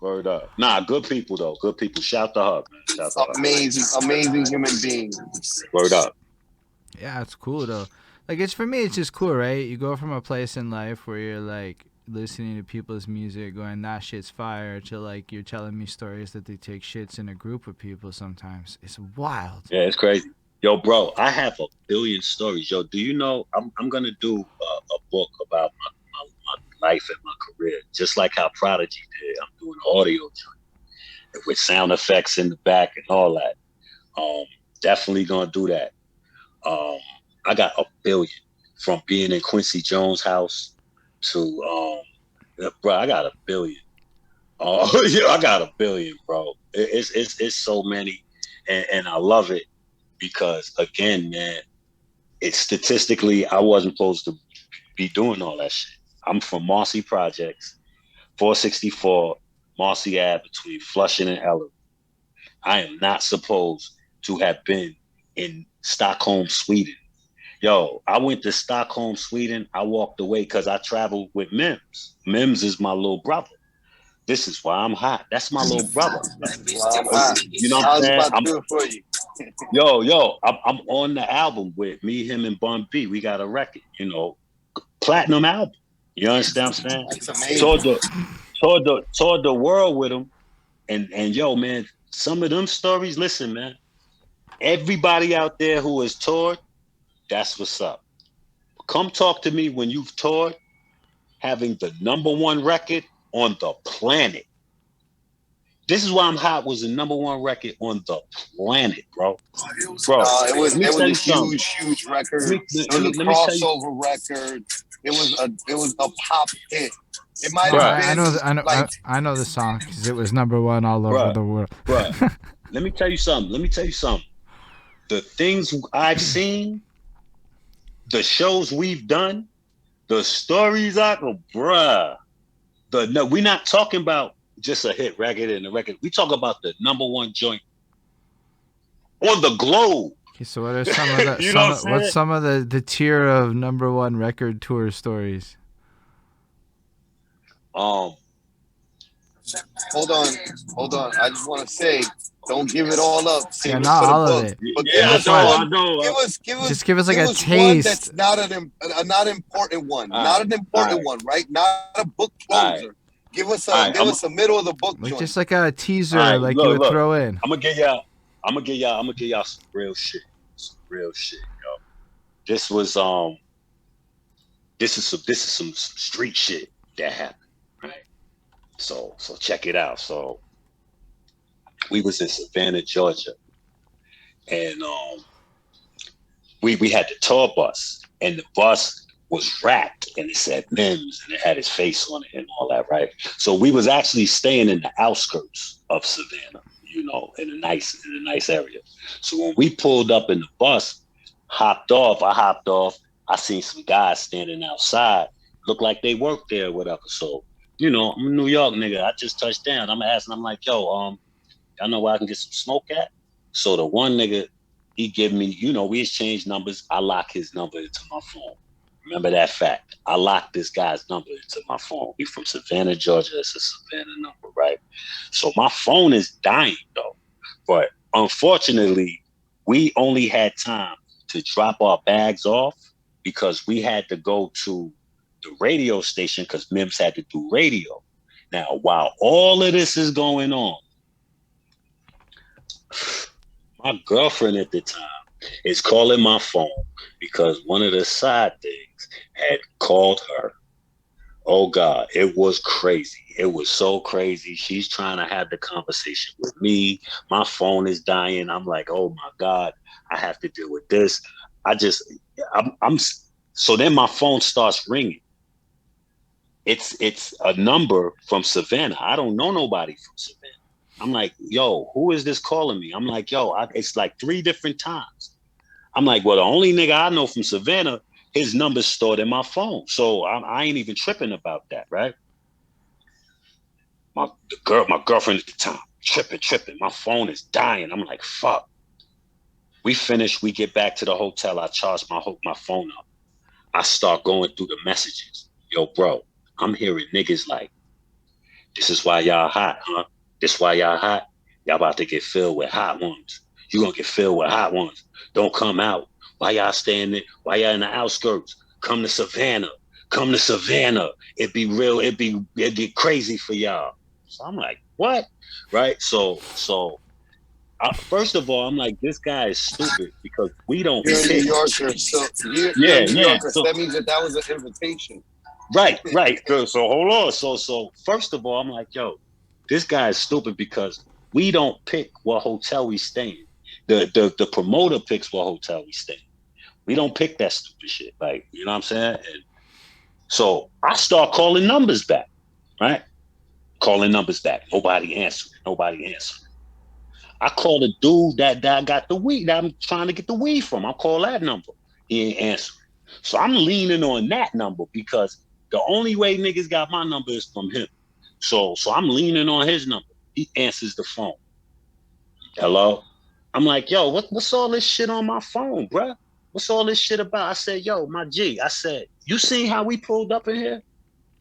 Word up. Nah, good people though. Good people. Shout to her, man. Shout to her. Amazing human being. Word up. Yeah, it's cool though. Like it's for me, it's just cool, right? You go from a place in life where you're like listening to people's music, going that shit's fire, to like you're telling me stories that they take shits in a group of people. Sometimes it's wild. Yeah, it's crazy. Yo, bro, I have a billion stories. Yo, do you know I'm gonna do a book about my life and my career, just like how Prodigy did. I'm doing audio joint with sound effects in the back and all that. Definitely gonna do that. Um, I got a billion from being in Quincy Jones' house to bro. I got a billion. Yeah, I got a billion, bro. It's so many, and I love it because again, man, it's statistically I wasn't supposed to be doing all that shit. I'm from Marcy Projects, 464 Marcy Ave between Flushing and Ellery. I am not supposed to have been in Stockholm, Sweden. Yo, I went to Stockholm, Sweden. I walked away because I traveled with MIMS. MIMS is my little brother. This is why I'm hot. That's my little brother. You know what I'm saying? I'm doing for you. I'm on the album with me, him, and Bun B. We got a record, platinum album. You understand what I'm saying? That's amazing. Toured the world with him. And yo, man, some of them stories, listen, man. Everybody out there who has toured, that's what's up. Come talk to me when you've toured, having the #1 record on the planet. This is why I'm hot was the #1 record on the planet, bro. It was a huge record. It was a crossover record. It was a pop hit. It might have been. I know the song because it was #1 all over the world. Bruh, let me tell you something. The things I've seen, the shows we've done, the stories bruh. We're not talking about just a hit record and a record. We talk about the #1 joint on the globe. Okay, so what are some of the what's some of the tier of #1 record tour stories? Hold on. I just want to say, don't give it all up. Yeah, not all of it. But I know. Just give us like a taste. That's not not important one. Not an important one, right? Not a book closer. Give us a middle of the book like joint. Just like a teaser, you would throw in. I'm gonna give y'all some real shit. Some real shit, yo. This was this is some street shit that happened, right? So check it out. So we was in Savannah, Georgia, and we had the tour bus, and the bus was wrapped, and it said MIMS, and it had his face on it and all that, right? So we was actually staying in the outskirts of Savannah, in a nice area. So when we pulled up in the bus, I hopped off. I seen some guys standing outside, looked like they worked there or whatever. So, I'm a New York nigga. I just touched down. I'm asking, I'm like, yo, y'all know where I can get some smoke at? So the one nigga, he give me, we exchanged numbers. I lock his number into my phone. Remember that fact. I locked this guy's number into my phone. He from Savannah, Georgia. It's a Savannah number, right? So my phone is dying, though. But unfortunately, we only had time to drop our bags off because we had to go to the radio station because MIMS had to do radio. Now, while all of this is going on, my girlfriend at the time is calling my phone because one of the side things had called her. Oh God, it was crazy. It was so crazy. She's trying to have the conversation with me. My phone is dying. I'm like, oh my God, I have to deal with this. So then my phone starts ringing. It's a number from Savannah. I don't know nobody from Savannah. I'm like, yo, who is this calling me? I'm like, yo, it's like 3 different times. I'm like, well, the only nigga I know from Savannah, his number's stored in my phone. So I ain't even tripping about that, right? My girlfriend at the time, tripping. My phone is dying. I'm like, fuck. We finish, we get back to the hotel. I charge my phone up. I start going through the messages. Yo, bro, I'm hearing niggas like, This is why y'all hot, huh? This why y'all hot. Y'all about to get filled with hot ones. You gonna get filled with hot ones. Don't come out. Why y'all standing? Why y'all in the outskirts? Come to Savannah. Come to Savannah. It'd be real. It'd get crazy for y'all. So I'm like, what? Right? So first of all, I'm like, this guy is stupid because we don't. You're a New Yorker, so you're a New Yorker. So that means that was an invitation. Right. So hold on. So first of all, I'm like, yo, this guy is stupid because we don't pick what hotel we stay in. The promoter picks what hotel we stay in. We don't pick that stupid shit. Like, you know what I'm saying? And so I start calling numbers back, right? Calling numbers back. Nobody answering. I call the dude that got the weed that I'm trying to get the weed from. I call that number. He ain't answering. So I'm leaning on that number because the only way niggas got my number is from him. So I'm leaning on his number. He answers the phone. Hello? I'm like, yo, what's all this shit on my phone, bruh? What's all this shit about? I said, yo, my G. I said, you seen how we pulled up in here?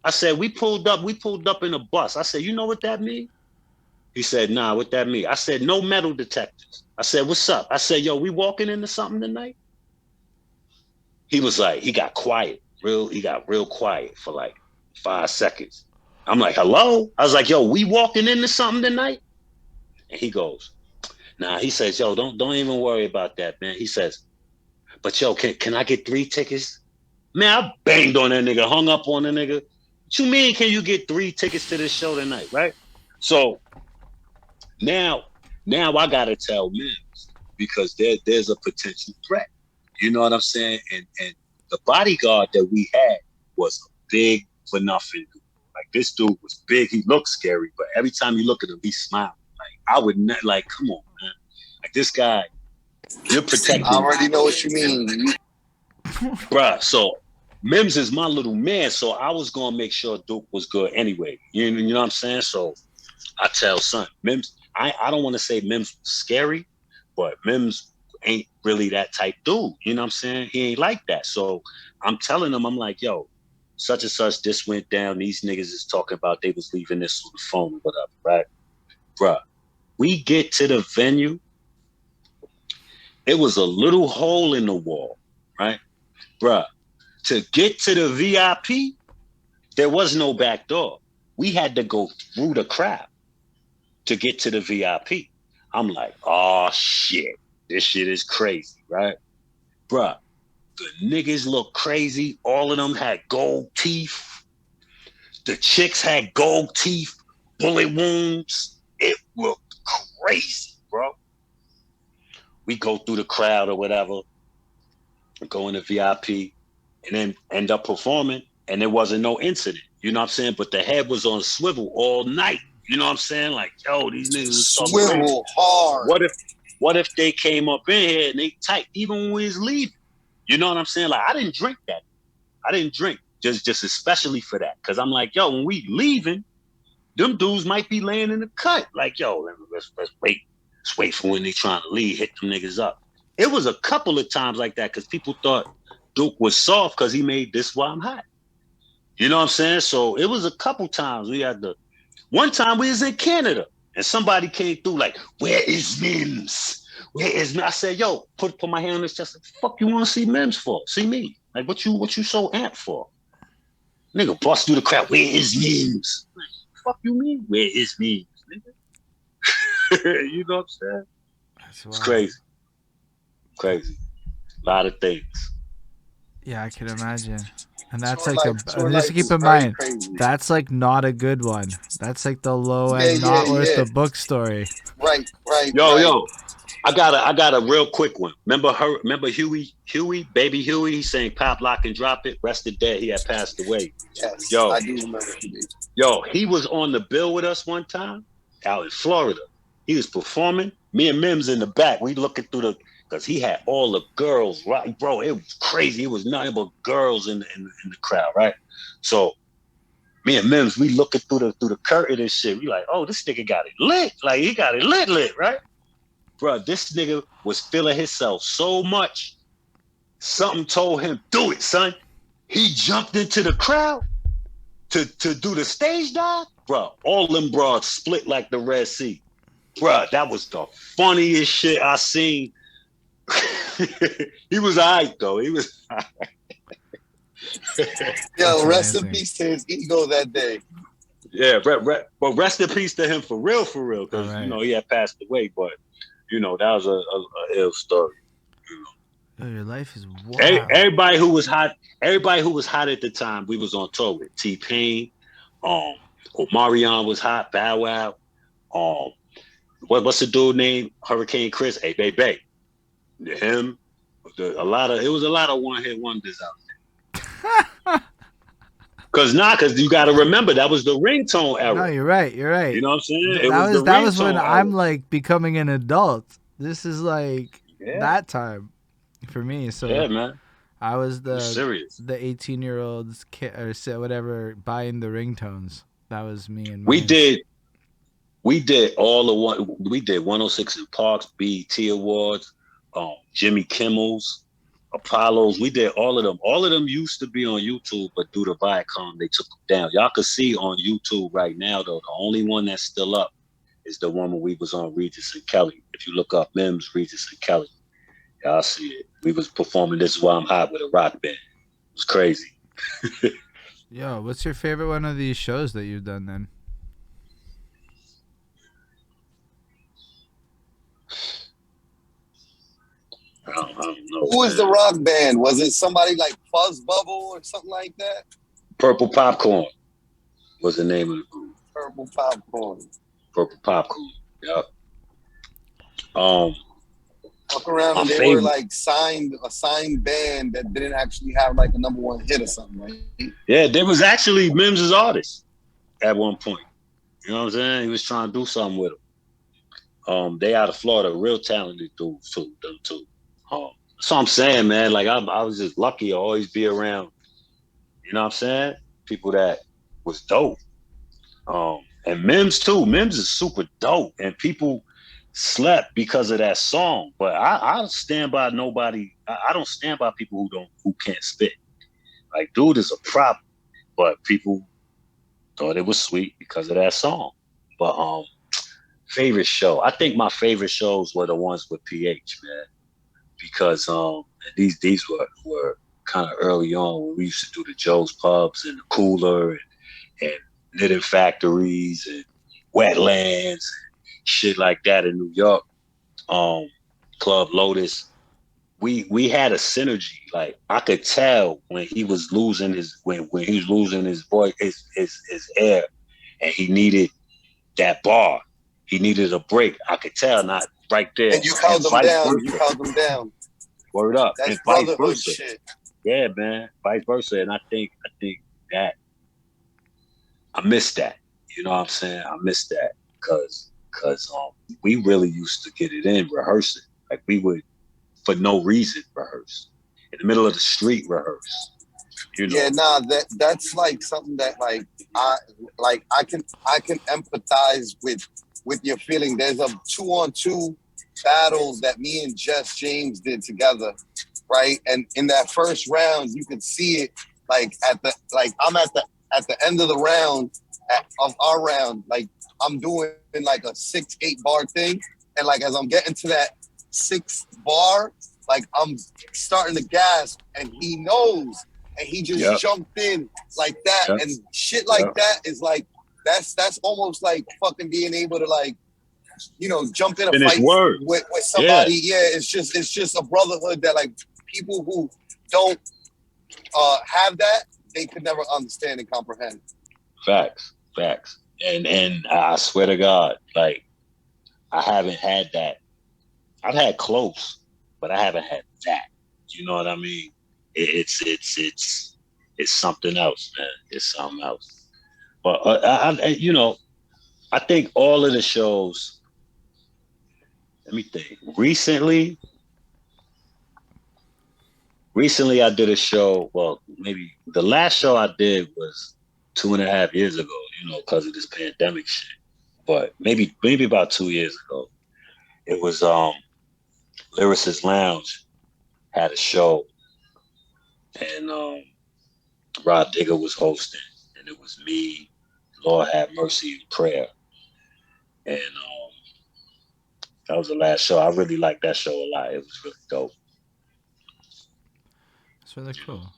I said, we pulled up in a bus. I said, you know what that mean? He said, nah, what that mean? I said, no metal detectors. I said, what's up? I said, yo, we walking into something tonight? He was like, he got real quiet for like 5 seconds. I'm like, hello? I was like, yo, we walking into something tonight? And he goes, nah, he says, yo, don't even worry about that, man. He says, but yo, can I get 3 tickets? Man, I banged on that nigga, hung up on the nigga. What you mean, can you get 3 tickets to this show tonight, right? So now I gotta tell MIMS because there's a potential threat. You know what I'm saying? And the bodyguard that we had was a big for nothing dude. Like, this dude was big. He looked scary, but every time you look at him, he smiled. Like, I would not, like, come on, man. Like, this guy, you're protecting. I already know what you mean. Bruh, so MIMS is my little man, so I was gonna make sure Duke was good anyway. You know what I'm saying? So I tell son, MIMS, I don't want to say MIMS was scary, but MIMS ain't really that type dude. You know what I'm saying? He ain't like that. So I'm telling him, I'm like, yo, such and such, this went down. These niggas is talking about they was leaving this on the phone or whatever, right? Bruh, we get to the venue. It was a little hole in the wall, right? Bruh, to get to the VIP, there was no back door. We had to go through the crowd to get to the VIP. I'm like, oh shit, this shit is crazy, right? Bruh, the niggas look crazy. All of them had gold teeth. The chicks had gold teeth, bullet wounds. It looked crazy, bro. We go through the crowd or whatever, go in the VIP, and then end up performing, and there wasn't no incident. You know what I'm saying? But the head was on swivel all night. You know what I'm saying? Like, yo, these niggas was swivel hard. What if they came up in here and they tight even when we was leaving? You know what I'm saying? Like, I didn't drink that. I didn't drink just especially for that. Cause I'm like, yo, when we leaving, them dudes might be laying in the cut. Like, yo, let's wait. Let's wait for when they trying to leave, hit them niggas up. It was a couple of times like that because people thought Duke was soft because he made This Why I'm Hot. You know what I'm saying? So it was a couple times we had to. One time we was in Canada and somebody came through like, where is MIMS? Where is MIMS? I said, yo, put my hand on his chest. Like, fuck you want to see MIMS for? See me. Like, what you so amped for? Nigga bust through the crowd. Where is MIMS? Like, fuck you mean? Where is MIMS, nigga? You know what I'm saying? It's crazy. Crazy. A lot of things. Yeah, I can imagine. And that's just keep in mind, that's like not a good one. That's like the low end, not worth the book story. Right. Yo, I got a real quick one. Remember Huey, baby Huey? He sang Pop, Lock, and Drop It. Rested dead. He had passed away. Yes, yo, I do remember Huey. Yo, he was on the bill with us one time out in Florida. He was performing. Me and MIMS in the back. We looking through the, because he had all the girls, right? Bro, it was crazy. It was nothing but girls in the crowd, right? So me and MIMS, we looking through the curtain and shit. We like, oh, this nigga got it lit. Like, he got it lit, right? Bro, this nigga was feeling himself so much. Something told him, do it, son. He jumped into the crowd to do the stage dive. bro, all them broads split like the Red Sea. Bro, that was the funniest shit I seen. He was alright though. He was Yo, rest in peace to his ego that day. Yeah, but rest in peace to him for real, because you know he had passed away. But you know that was a ill story. You know, yo, your life is wild. Everybody who was hot at the time, we was on tour with T-Pain. Omarion was hot. Bow Wow. What's the dude named Hurricane Chris? Hey, Bay. Him. It was a lot of one-hit wonders out there. Cause you got to remember that was the ringtone era. No, you're right. You're right. You know what I'm saying? That was when I'm like becoming an adult. This is like that time for me. So yeah, man. I was the 18-year-olds kid or whatever buying the ringtones. That was me and we did all the one. We did 106 in Parks, BET Awards, Jimmy Kimmel's, Apollo's. We did all of them. All of them used to be on YouTube, but due to Viacom, they took them down. Y'all can see on YouTube right now, though, the only one that's still up is the one when we was on Regis and Kelly. If you look up MIMS, Regis and Kelly, y'all see it. We was performing This Is Why I'm Hot with a rock band. It was crazy. Yo, what's your favorite one of these shows that you've done then? I don't know. Who was the rock band? Was it somebody like Fuzz Bubble or something like that? Purple Popcorn was the name of the group. Purple Popcorn. Yep. Fuck around and they were like a signed band that didn't actually have like a #1 hit or something, right? Yeah, there was actually Mims' artist at one point. You know what I'm saying? He was trying to do something with them. They out of Florida, real talented dudes too, them too. So I'm saying, man, like I was just lucky to always be around, you know what I'm saying? People that was dope. And Mims too. Mims is super dope. And people slept because of that song. But I stand by nobody. I don't stand by people who can't spit. Like, dude is a problem. But people thought it was sweet because of that song. But favorite show. I think my favorite shows were the ones with PH, man. Because these were kind of early on when we used to do the Joe's Pubs and the Cooler and Knitting Factories and Wetlands and shit like that in New York. Club Lotus. We had a synergy. Like I could tell when he was losing his when he was losing his voice, his air, and he needed that bar. He needed a break. I could tell, not right there. And you held them down. You held them down. Word up. That's and vice versa. Shit. Yeah, man. Vice versa. And I think that I miss that. You know what I'm saying? I miss that because we really used to get it in rehearsing. Like we would, for no reason, rehearse in the middle of the street. Rehearse. You know? Yeah, nah. That's like something that I can empathize with your feeling. There's a 2-on-2 battles that me and Jess James did together, right? And in that first round, you could see it like I'm at the end of the round of our round, like I'm doing like a 6-8 bar thing, and like as I'm getting to that 6th bar, like I'm starting to gasp, and he knows, and he just jumped in like that, and shit like that is like that's almost like fucking being able to like, you know, jump in a fight with somebody. Yeah, it's just a brotherhood that like people who don't have that, they could never understand and comprehend. Facts. And I swear to God, like I haven't had that. I've had close, but I haven't had that. You know what I mean? It's something else, man. It's something else. But I think all of the shows. Let me think. Recently, I did a show. Well, maybe the last show I did was 2.5 years ago. You know, because of this pandemic shit. But maybe about 2 years ago, it was Lyricist Lounge had a show, and Rod Digger was hosting, and it was me, Lord Have Mercy prayer. And that was the last show. I really liked that show a lot. It was really dope. It's really You know? cool.